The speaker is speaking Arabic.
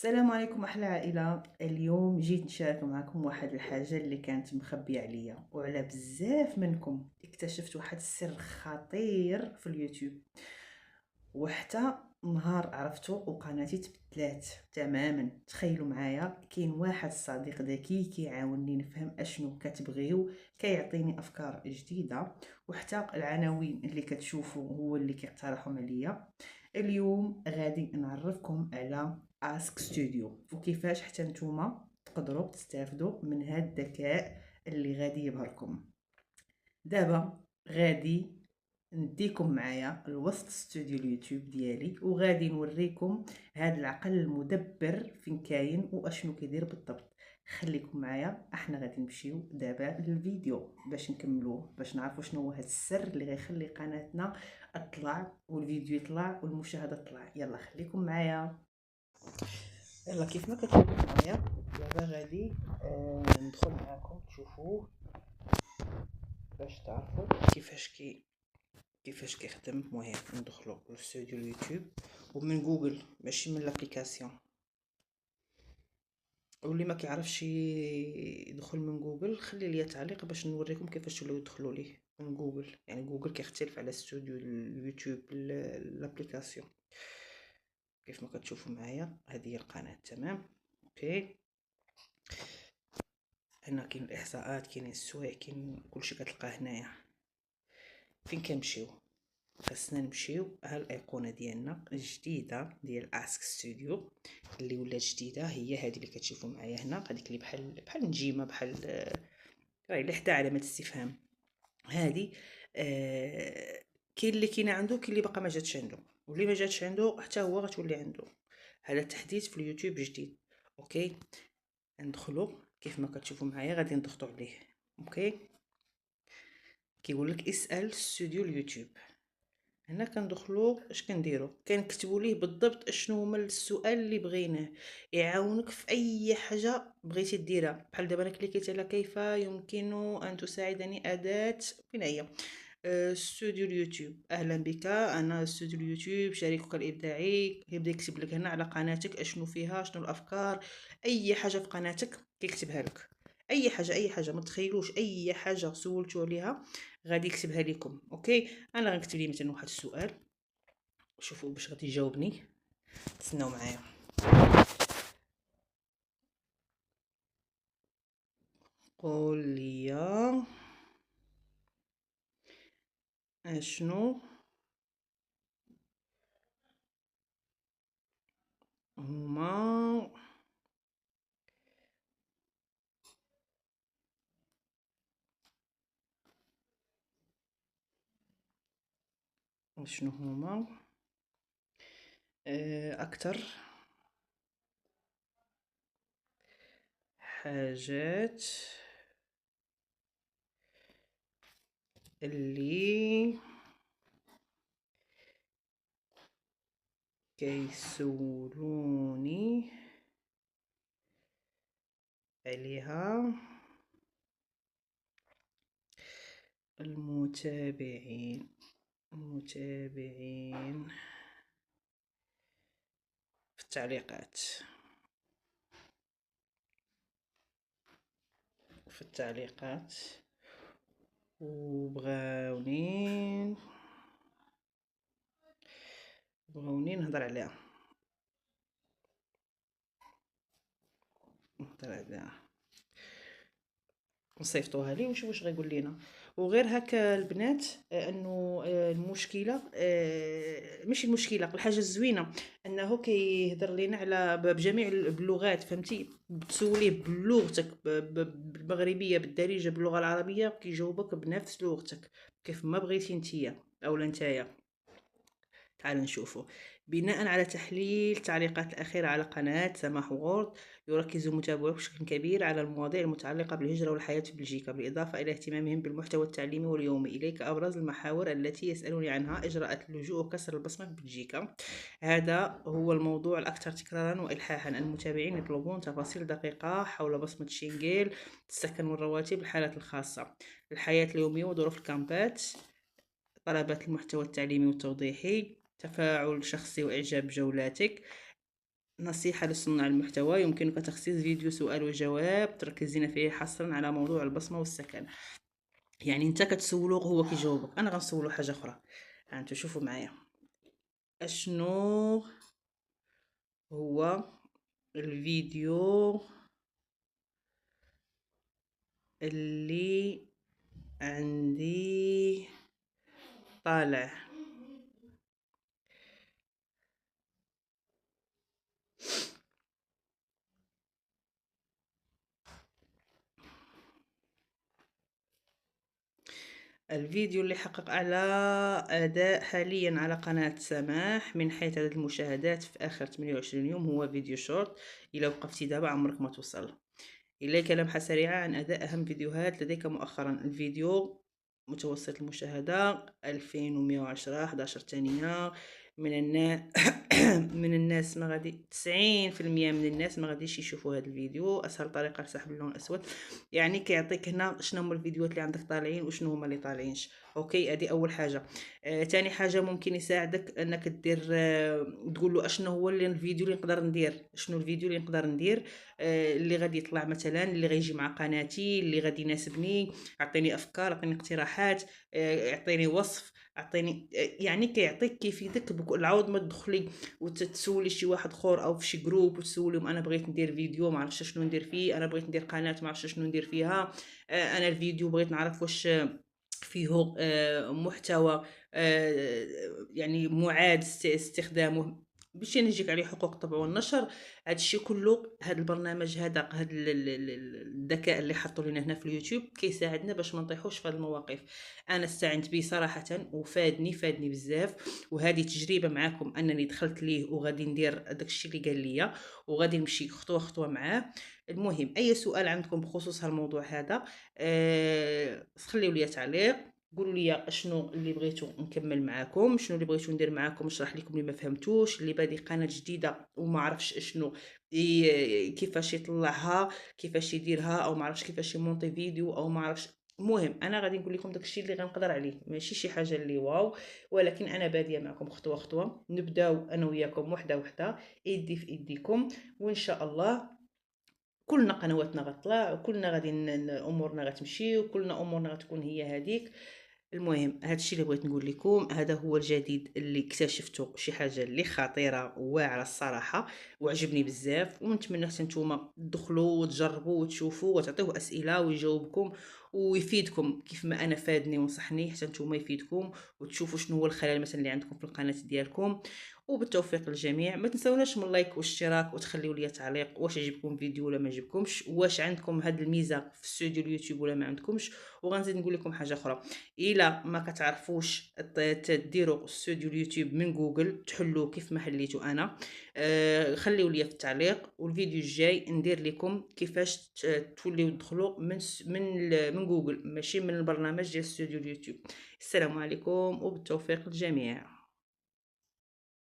السلام عليكم احلى عائله. اليوم جيت نشارك معكم واحد الحاجه اللي كانت مخبيه عليا وعلى بزاف منكم. اكتشفت واحد السر خطير في اليوتيوب، وحتى نهار عرفتو وقناتي تبدلات تماما. تخيلوا معايا، كاين واحد صديق ذكي كيعاونني نفهم اشنو كتبغيو، كيعطيني افكار جديده، وحتى العناوين اللي كتشوفوا هو اللي كيقترحهم عليا. اليوم غادي نعرفكم على اسك ستوديو وكيفاش حتى نتوما تقدروا تستافدوا من هذا الذكاء اللي غادي يبهركم. دابا غادي نديكم معايا لوسط استوديو اليوتيوب ديالي، وغادي نوريكم هذا العقل المدبر فين كاين واشنو كيدير بالضبط. خليكم معايا، احنا غادي نمشيو دابا للفيديو باش نكملوه، باش نعرفوا شنو هو هذا السر اللي غيخلي قناتنا اطلع والفيديو يطلع والمشاهده تطلع. يلا خليكم معايا. يلا كيف ما كتشوفوا معايا دابا غادي ندخل معاكم تشوفوه باش تعرفوا كيفاش كيخدم. المهم ندخلوا لاستوديو اليوتيوب ومن جوجل ماشي من لابليكاسيون. واللي ما كيعرفش يدخل من جوجل خلي لي تعليق باش نوريكم كيفاش تولوا يدخلوا ليه من جوجل. يعني جوجل كيختلف على استوديو اليوتيوب لابليكاسيون. كيف ما كتشوفوا معايا هذه هي القناه. تمام، اوكي. هنا كاين الاحصاءات، كاين السواق، كاين كلشي كتلقاه هنايا. فين كنمشيو؟ خاصنا نمشيو ها الايقونه ديالنا الجديده ديال اسك ستوديو اللي ولات جديده، هي هذه اللي كتشوفوا معايا هنا. هذيك اللي بحال نجيمه، بحال راهي اللي حدا علامه استفهام. هذه كاين اللي كاينه عنده، كاين اللي باقا ما جاتش عنده، واللي ما جاتش عنده حتى هو غتولي عنده. هذا التحديث في اليوتيوب جديد. اوكي، ندخلوا كيف ما كتشوفوا معايا، غادي نضغطوا عليه. اوكي، كيقول لك اسال استوديو اليوتيوب. هنا كندخلوا اش كنديروا، كنكتبوا ليه بالضبط اشنو هما السؤال اللي بغيناه. يعاونك في اي حاجه بغيتي ديرها. بحال دابا انا كليكيت على كيف يمكن ان تساعدني اداه، فين هي؟ استوديو اليوتيوب. اهلا بك، انا استوديو اليوتيوب شريكك الابداعي. يبدا يكتب لك هنا على قناتك اشنو فيها، شنو الافكار، اي حاجه في قناتك كيكتبها لك. اي حاجه اي حاجه، ما تخيلوش اي حاجه سولتو عليها غادي يكتبها لكم. اوكي، انا غنكتب لي مثلا واحد السؤال، شوفوا باش غادي يجاوبني. تسناو معايا. قول لي اشنو هما شنو هما اكتر حاجات اللي كيسولوني عليها المتابعين في التعليقات. وبغاوني نهضر عليها. نصيفطوها ليه ونشوف واش غيقول لينا. وغير هكا البنات، انه المشكله، ماشي المشكله، الحاجه الزوينه انه كيهضر لينا على بجميع باللغات. فهمتي؟ تسوليه بلغتك، بالمغربيه، بالدارجه، باللغه العربيه، كيجاوبك بنفس لغتك كيف ما بغيتي نتيا اولا نتايا. تعال نشوفه. بناء على تحليل التعليقات الأخيرة على قناة سماح وورد، يركز متابعوك بشكل كبير على المواضيع المتعلقة بالهجرة والحياة في بلجيكا، بالإضافة إلى اهتمامهم بالمحتوى التعليمي واليومي. إليك أبرز المحاور التي يسألوني عنها: إجراءات اللجوء وكسر البصمة في بلجيكا. هذا هو الموضوع الأكثر تكرارا وإلحاحا. المتابعين يطلبون تفاصيل دقيقة حول بصمة شينجيل، السكن والرواتب، الحالات الخاصة، الحياة اليومية وظروف الكامبات، طلبات المحتوى التعليمي والتوضيحي، تفاعل شخصي وإعجاب بجولاتك، نصيحة لصناع المحتوى: يمكنك تخصيص فيديو سؤال وجواب تركزين فيه حصرا على موضوع البصمة والسكن. يعني انت كتسولو هو كيجاوبك، انا غنسولو حاجة اخرى. انتو شوفوا معايا اشنو هو الفيديو اللي عندي طالع. الفيديو اللي حقق أعلى أداء حاليا على قناة سماح من حيث عدد المشاهدات في آخر 28 يوم هو فيديو شورت. إلا وقفتي دابا عمرك ما توصل. إليك لمحة سريعة عن أداء أهم فيديوهات لديك مؤخرا. الفيديو متوسط المشاهدة 2110 11 ثانية. من الناس من الناس ما غادي 90% من الناس ما غاديش يشوفوا هذا الفيديو. اسهل طريقه لسحب اللون الاسود، يعني كيعطيك هنا شنو هما الفيديوهات اللي عندك طالعين وشنو هما اللي طالعينش. اوكي، هذه اول حاجه. تاني حاجه ممكن يساعدك انك دير تقول له اشنو هو اللي الفيديو اللي نقدر ندير، شنو الفيديو اللي نقدر ندير اللي غادي يطلع مثلا، اللي غيجي مع قناتي، اللي غادي يناسبني. اعطيني افكار، اعطيني اقتراحات، اعطيني وصف، اعطيني يعني كيعطيك كيفيدك العوض ما تدخلي وتتسولي شي واحد اخر او في شي جروب وتسوليهم انا بغيت ندير فيديو ما عرفتش شنو ندير فيه، انا بغيت ندير قناه ما عرفتش شنو ندير فيها، انا الفيديو بغيت نعرف واش فيه محتوى يعني معاد استخدامه باش نجيك عليه حقوق الطبع والنشر. هذا الشيء كله، هذا البرنامج هذا الذكاء اللي حطوا لنا هنا في اليوتيوب كيساعدنا باش ما نطيحوش في هذه المواقف. انا استعنت به صراحه وفادني بزاف، وهذه تجربه معكم انني دخلت ليه وغادي ندير داكشي اللي قال لي وغادي نمشي خطوه خطوه معاه. المهم اي سؤال عندكم بخصوص الموضوع هذا خليوا لي تعليق، قولوا لي اشنو اللي بغيتو نكمل معاكم، شنو اللي بغيتو ندير معاكم، نشرح لكم اللي ما فهمتوش، اللي بادي قناه جديده وما عرفش اشنو كيفاش يطلعها، كيفاش يديرها، او ما عرفش كيفاش يمونطي فيديو، او ما عرفش. المهم انا غادي نقول لكم داكشي اللي غنقدر عليه، ماشي شي حاجه اللي واو، ولكن انا باديه معكم خطوه خطوه. نبداو انا وياكم وحده وحده، ايدي في ايديكم، وان شاء الله كلنا قنواتنا غطلع، وكلنا غادي امورنا غتمشي، وكلنا امورنا غتكون هي هذيك. المهم هذا الشيء اللي بغيت نقول لكم، هذا هو الجديد اللي اكتشفته، شي حاجه اللي خطيره وواعره الصراحه وعجبني بزاف، ونتمنى حتى نتوما تدخلوا وتجربوا وتشوفوا وتعطيوه اسئله ويجاوبكم ويفيدكم كيف ما انا فادني ونصحني، حتى نتوما يفيدكم وتشوفوا شنو هو الخلل مثلا اللي عندكم في القناه ديالكم. وبالتوفيق للجميع. ما تنسوناش من لايك واشتراك وتخليوا لي تعليق واش عجبكم الفيديو ولا ما عجبكمش، واش عندكم هاد الميزه في استوديو اليوتيوب ولا ما عندكمش. وغنزيد نقول لكم حاجه اخرى: الا ما كتعرفوش تديروا استوديو اليوتيوب من جوجل تحلوه كيف ما حليتو انا، خليوا لي في التعليق، والفيديو الجاي ندير لكم كيفاش توليو تدخلوا من جوجل، ماشي من البرنامج ديال استوديو اليوتيوب. السلام عليكم وبالتوفيق للجميع.